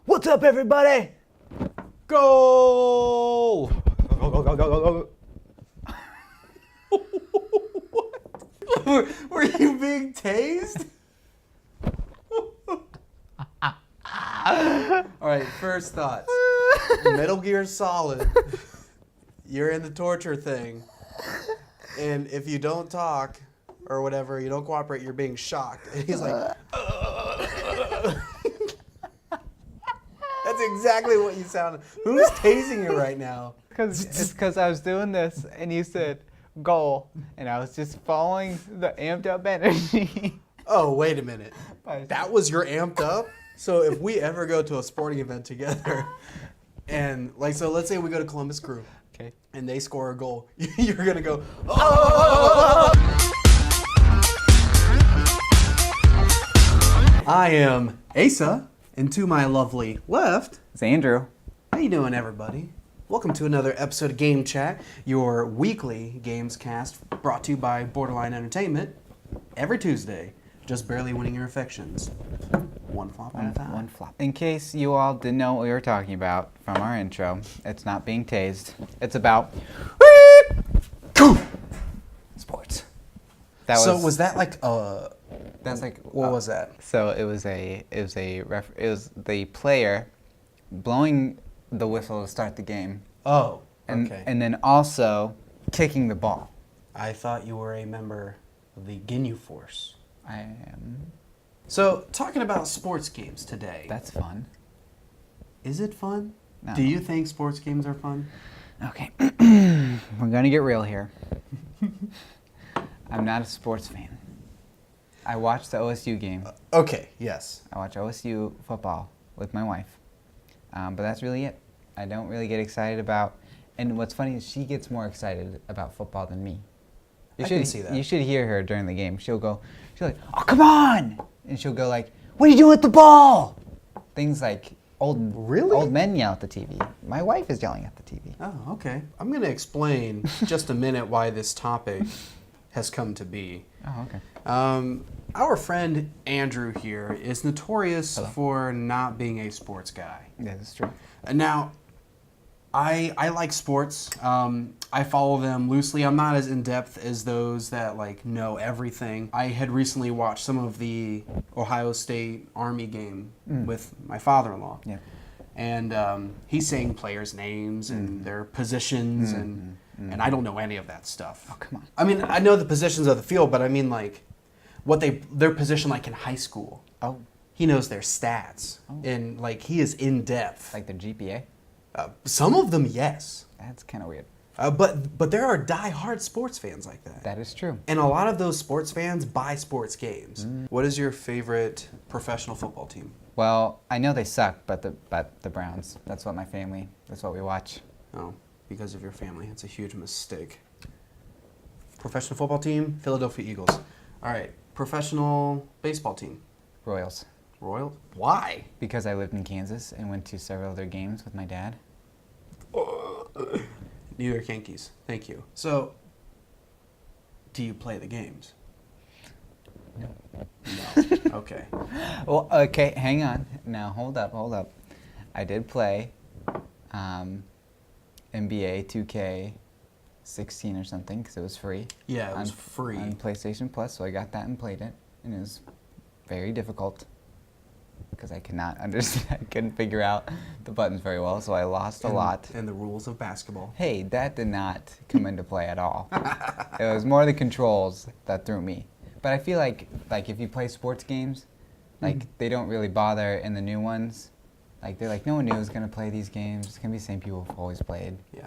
What's up, everybody? Goal! Were you being tased? Alright, first thoughts. Metal Gear Solid. You're in the torture thing. And if you don't talk or whatever, you don't cooperate, you're being shocked. And he's like, That's exactly what you sound. Who's tasing you right now? It's because I was doing this, and you said goal, and I was just following the amped up energy. Oh, wait a minute. That was your amped up? So if we ever go to a sporting event together, and so let's say we go to Columbus Crew, Okay. and they score a goal, you're gonna go, oh! I am Asa, and to my lovely left, It's Andrew. how you doing, everybody? Welcome to another episode of Game Chat, your weekly games cast brought to you by Borderline Entertainment. Every Tuesday, just barely winning your affections. One flop at a time. One flop. In case you all didn't know what we were talking about from our intro, it's not being tased. It's about sports. Was that like That's like what was that? So it was the player blowing the whistle to start the game, Oh, and okay. and then also kicking the ball. I thought you were a member of the Ginyu Force. I am. So, talking about sports games today. That's fun. Is it fun? No. Do you think sports games are fun? Okay, we're gonna get real here. I'm not a sports fan. I watch the OSU game. Okay, yes. I watch OSU football with my wife, but that's really it. I don't really get excited about. And what's funny is she gets more excited about football than me. I can see that. You should hear her during the game. She'll like, "Oh, come on!" And she'll go like, "What are you doing with the ball?" Things like old men yell at the TV. My wife is yelling at the TV. Oh, okay. I'm going to explain just a minute why this topic has come to be. Oh, okay. Our friend Andrew here is notorious Hello. for not being a sports guy. Yeah, that's true. Now, I like sports. I follow them loosely. I'm not as in-depth as those that know everything. I had recently watched some of the Ohio State Army game with my father-in-law. Yeah. And he's saying players' names and their positions, and I don't know any of that stuff. Oh, come on. I mean, I know the positions of the field, but I mean what their position in high school. Oh, He knows their stats, and he is in depth. like the GPA? Some of them, yes, That's kind of weird. but there are die-hard sports fans like that. That is true. And a lot of those sports fans buy sports games. What is your favorite professional football team? Well, I know they suck, but the Browns. That's what we watch. Oh, because of your family. It's a huge mistake. Professional football team, Philadelphia Eagles. All right, professional baseball team, Royals. Royals. Why? Because I lived in Kansas and went to several of their games with my dad. New York Yankees. Thank you. So, do you play the games? No. No. Okay. Well, okay, hang on. Now, hold up. I did play NBA 2K16 or something because it was free. Yeah, it was free. On PlayStation Plus, so I got that and played it. And it was very difficult because I cannot understand. I couldn't figure out the buttons very well, so I lost a lot. And the rules of basketball. Hey, that did not come into play at all. It was more the controls that threw me. But I feel like if you play sports games, they don't really bother in the new ones. They're like, no one knew was gonna play these games. It's gonna be the same people who've always played Yeah.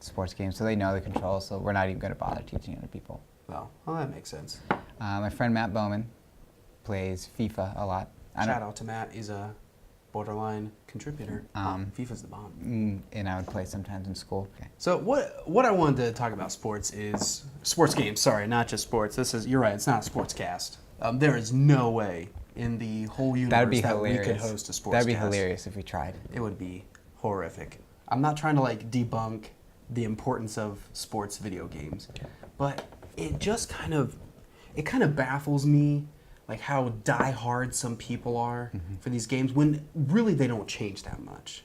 sports games, so they know the controls. So we're not even gonna bother teaching other people. Well, that makes sense. My friend Matt Bowman plays FIFA a lot. Shout out to Matt. He's a borderline contributor. FIFA's the bomb. And I would play sometimes in school. Okay. So what I wanted to talk about sports is sports games. Sorry, not just sports. You're right. It's not a sports cast. There is no way in the whole universe That'd be that hilarious. we could host a sports That'd be cast. hilarious if we tried. It would be horrific. I'm not trying to debunk the importance of sports video games, but it just kind of baffles me like how die-hard some people are for these games when really they don't change that much.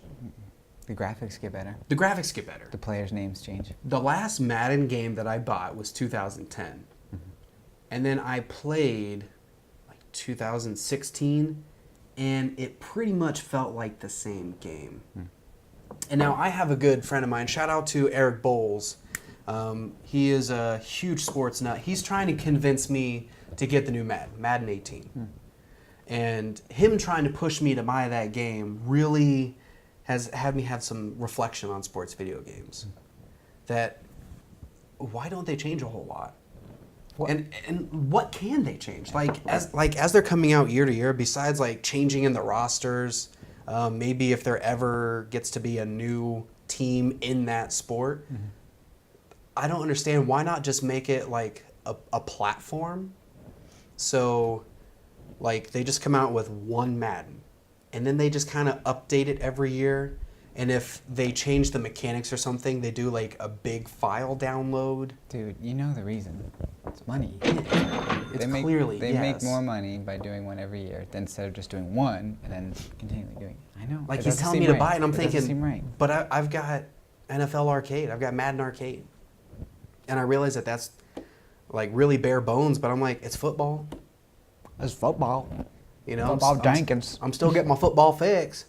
The graphics get better. The graphics get better. The players' names change. The last Madden game that I bought was 2010. And then I played like 2016, and it pretty much felt like the same game. And now I have a good friend of mine. Shout out to Eric Bowles. He is a huge sports nut. He's trying to convince me to get the new Madden 18. And him trying to push me to buy that game really has had me have some reflection on sports video games. That why don't they change a whole lot? And what can they change? As they're coming out year to year, besides like changing in the rosters, maybe if there ever gets to be a new team in that sport, I don't understand why not just make it like a platform. So like they just come out with one Madden, and then they just kind of update it every year. And if they change the mechanics or something, they do like a big file download. Dude, you know the reason. It's money. It's clearly, They yes. make more money by doing one every year instead of just doing one and then continually doing it. I know. Like It he's doesn't telling seem me to right. buy it, and I'm It doesn't thinking, seem right. but I've got NFL Arcade. I've got Madden Arcade. And I realize that that's like really bare bones, but I'm like, it's football. It's football. You know, Football Jenkins. I'm still getting my football fix,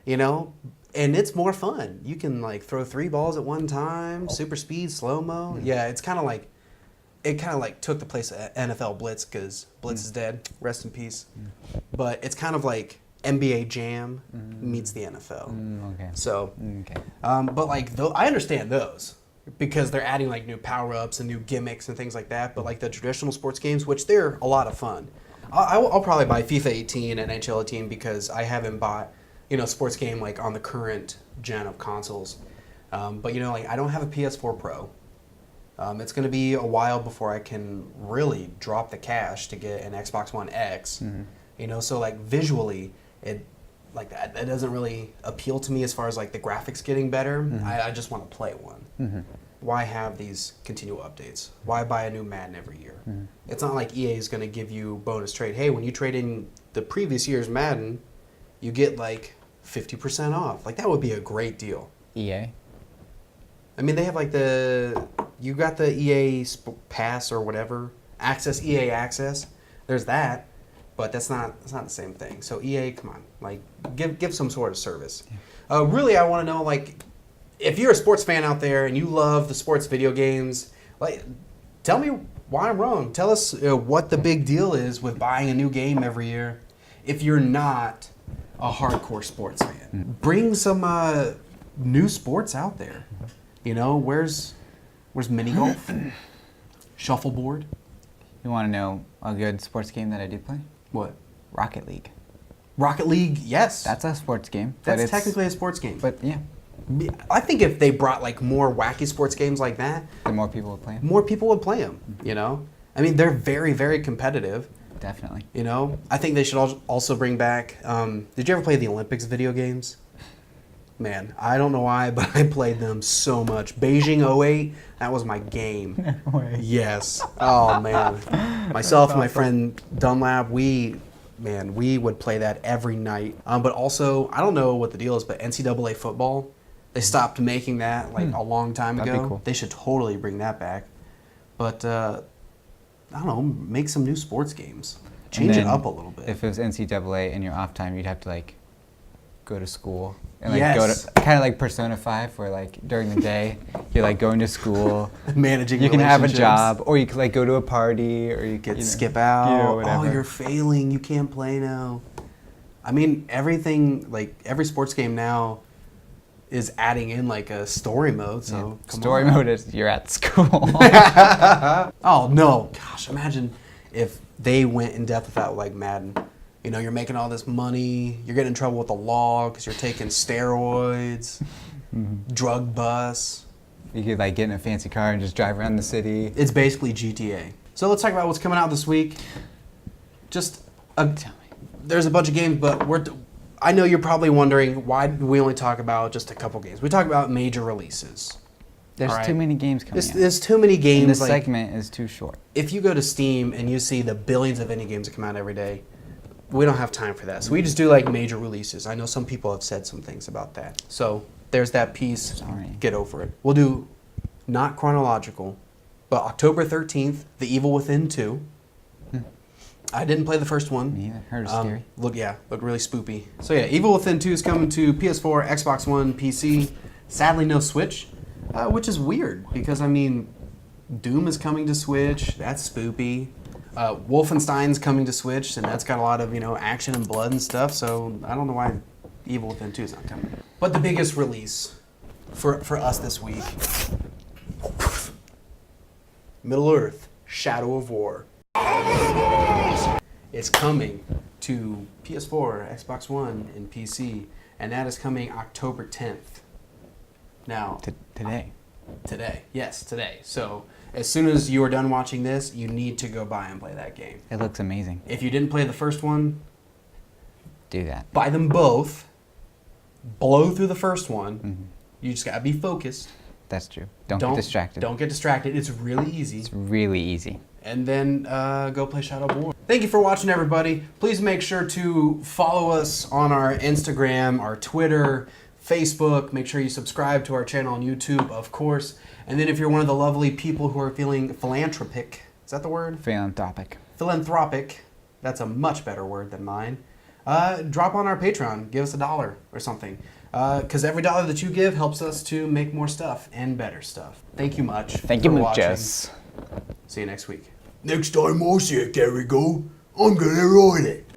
you know, and it's more fun. You can like throw 3 balls at one time, super speed, slow-mo. Yeah, it's kind of like, it kind of like took the place of NFL Blitz because Blitz is dead. Rest in peace. But it's kind of like NBA Jam meets the NFL. Okay. So, Okay. but like, I understand those because they're adding like new power-ups and new gimmicks and things like that. But like the traditional sports games, which they're a lot of fun. I'll probably buy FIFA 18 and NHL 18 because I haven't bought, sports game like on the current gen of consoles. But like I don't have a PS4 Pro. It's going to be a while before I can really drop the cash to get an Xbox One X. So like visually, it like that doesn't really appeal to me as far as like the graphics getting better. I just want to play one. Why have these continual updates? Why buy a new Madden every year? It's not like EA is going to give you bonus trade. Hey, when you trade in the previous year's Madden, you get like 50% off. Like that would be a great deal. EA. I mean, they have like you got the EA Pass or whatever, EA Access. There's that, but that's not the same thing. So EA, come on, like give some sort of service. Really, I want to know like if you're a sports fan out there and you love the sports video games, like tell me why I'm wrong. Tell us what the big deal is with buying a new game every year. If you're not a hardcore sports fan, bring some new sports out there. Where's mini golf, shuffleboard? You want to know a good sports game that I do play? What? Rocket League. Rocket League, yes. That's a sports game. That's technically a sports game. But yeah, I think if they brought like more wacky sports games like that, the more people would play them. more people would play them. I mean, they're very, very competitive. Definitely. I think they should also bring back. Did you ever play the Olympics video games? Man, I don't know why, but I played them so much. Beijing 08, that was my game. No way. Yes. Oh, man. Myself and my friend Dunlap, we would play that every night. But also, I don't know what the deal is, but NCAA football, they stopped making that like a long time ago. That'd be cool. They should totally bring that back. But, I don't know, make some new sports games. Change it up a little bit. If it was NCAA in your off time, you'd have to like go to school and like Yes. go to kind of like Persona 5, where like during the day you're like going to school, Managing you can have a relationships. job, or you could like go to a party, or you could Skip out. whatever. Oh, you're failing. You can't play now. I mean, everything, like every sports game now is adding in like a story mode. So Story mode is you're at school. Oh no, gosh! Imagine if they went in depth with that, like Madden. You're making all this money. You're getting in trouble with the law because you're taking steroids, drug busts. You could like get in a fancy car and just drive around the city. It's basically GTA. So let's talk about what's coming out this week. There's a bunch of games, but I know you're probably wondering why we only talk about just a couple games. We talk about major releases. There's all right? too many games coming out. There's too many games. And this like, segment is too short. if you go to Steam and you see the billions of indie games that come out every day, we don't have time for that. So we just do like major releases. I know some people have said some things about that. So there's that piece. Sorry. Get over it. We'll do not chronological, but October 13th, The Evil Within 2. I didn't play the first one. Me either. Heard it's scary. Looked really spoopy. So yeah, Evil Within 2 is coming to PS4, Xbox One, PC. Sadly, no Switch, which is weird because I mean, Doom is coming to Switch. That's spoopy. Wolfenstein's coming to Switch, and that's got a lot of action and blood and stuff. So I don't know why Evil Within 2 is not coming. But the biggest release for us this week, Middle Earth: Shadow of War. It's coming to PS4, Xbox One, and PC, and that is coming October 10th. Now, Today. Today, yes, today. So as soon as you are done watching this, you need to go buy and play that game. It looks amazing. If you didn't play the first one, Do that. buy them both. Blow through the first one. Mm-hmm. You just gotta be focused. That's true. Don't get distracted. Don't get distracted. It's really easy. It's really easy. And then go play Shadow of War. Thank you for watching, everybody. Please make sure to follow us on our Instagram, our Twitter, Facebook. Make sure you subscribe to our channel on YouTube, of course. And then if you're one of the lovely people who are feeling philanthropic, is that the word? Philanthropic. Philanthropic. That's a much better word than mine. Drop on our Patreon. Give us $1 or something. Because every dollar that you give helps us to make more stuff and better stuff. Thank you much. Thank you for much. watching. See you next week. Next time I see a Carrigo, I'm gonna ride it.